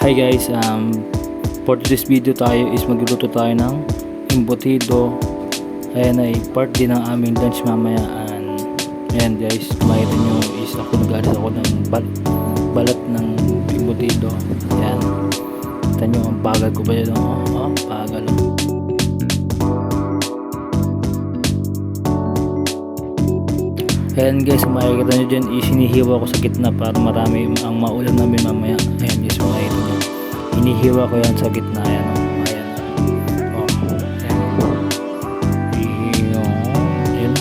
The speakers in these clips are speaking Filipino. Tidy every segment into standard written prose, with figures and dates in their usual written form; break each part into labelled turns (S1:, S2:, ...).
S1: Hi guys, for this video tayo is magluluto tayo ng embutido. Ayan ay part din ng aming lunch mamaya. Ayan guys, makita nyo is ako nag-alis ako ng balat ng embutido. Ayan, kita nyo ang bagal ko ba yun? Bagal. Ayan guys, makikita nyo dyan is hinihiwa ko sa gitna para marami ang maulam namin mamaya. Ayan guys, makikita nyo hinihiwa ko yan sa gitna. Ayan ayan. Ayan.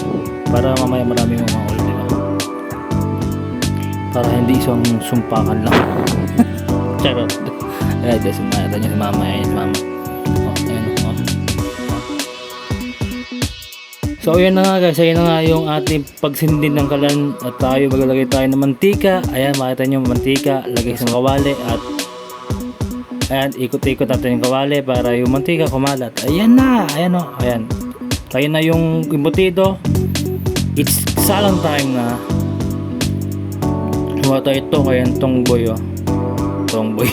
S1: Para mamaya marami ang maulam nila, para hindi isang sumpakan lang. Charot. Ayan guys, makikita nyo si mama. Ayan mama. So ayan na nga guys, ayan na nga yung ating pagsindin ng kalan at tayo maglalagay tayo ng mantika. Ayan, makita nyo mantika, lagay sa kawali at ayan, ikot-ikot natin yung kawali para yung mantika kumalat. Ayan na, ayan o, ayan. Tayo na yung embutido. It's salang time na. Huwa tayo ito, ayan tong boy o. Tong boy.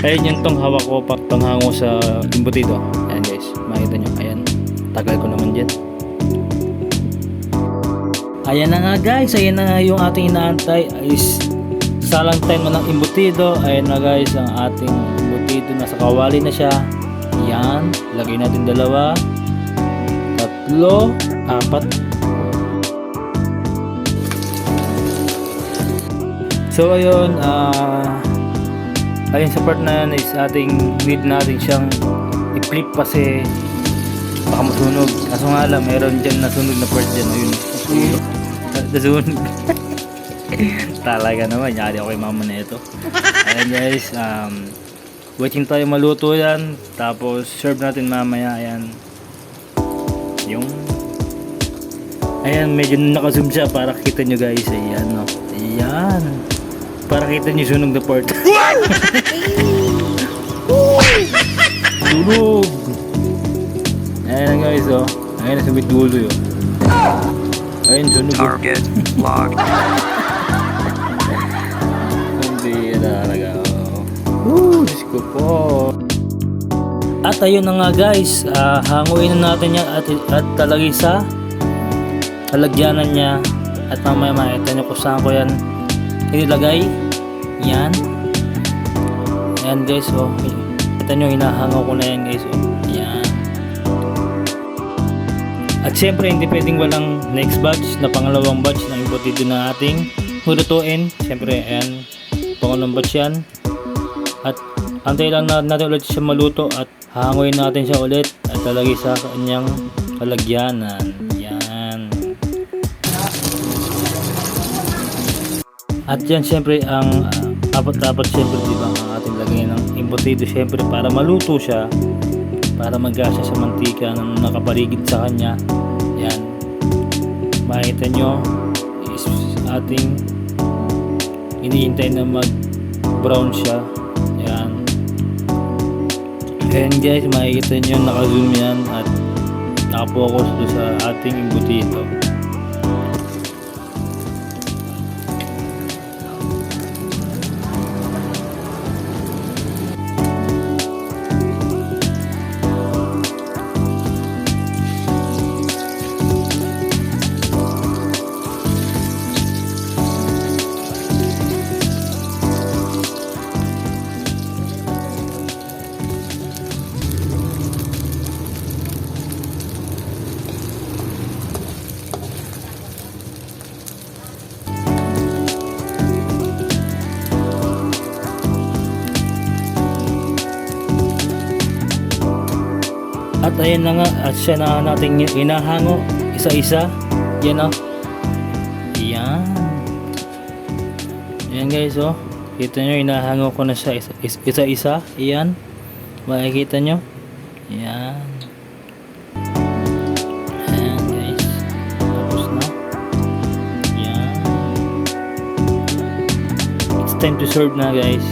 S1: Ayan yung tong hawak ko, tong hango sa embutido. Ayan guys, makita nyo, ayan. Tagal ko naman dyan. Ayan na nga guys, ayan na nga yung ating inaantay is salang time na ng embutido. Ayan na guys, ang ating embutido nasa kawali na siya. Ayan, lagay natin 2, 3, 4. So ayun, ayun sa part na yan is need natin siyang i-flip kasi baka masunog. Kaso nga lang, meron dyan nasunog na part dyan. Ayun, nasunog. Talaga naman, yari ako kay mama na ito. Ayan guys, waiting tayo maluto yan. Tapos serve natin mamaya. Ayan. Ayan, medyo naka-zoom siya para kita nyo guys. Ayan o. Ayan. Para kita nyo sunog na part. Sunog! Ayan guys, oh. Ayan sa may dulo yun. Ayan, sunog.
S2: Target locked.
S1: Hindi talaga. Diyos ko po. At ayun na nga guys, hanguin na natin yan at talagay sa talagyanan niya. At mamaya makita nyo kung saan ko yan inilagay. Yan. Ayan guys, oh. Kita nyo, hinahangaw ko na yan guys, oh. Ayan. At syempre hindi pwedeng walang next batch na pangalawang batch ng embutido na ating lulutuin. Syempre ayan, pangalawang batch yan. At antay lang natin ulit siya maluto at hanguin natin siya ulit at lalagay sa kanyang lalagyanan. Yan. At yan syempre ang apat syempre, diba, ang ating lagay ng embutido syempre para maluto siya, para magasa sa mantika na nakapaligid sa kanya. Yan, makita nyo is ating iniintay na mag brown siya. Yan. Ayan guys, makikita nyo naka-zoom yan at nakapokus doon sa ating embutido. At ayan na nga, at siya na natin inahango isa-isa. Yan o. Yan. Yan guys o. Kita nyo, inahango ko na siya isa-isa. Yan. Makikita nyo. Yan. Ayan guys. Tapos na. Yan. It's time to serve na guys.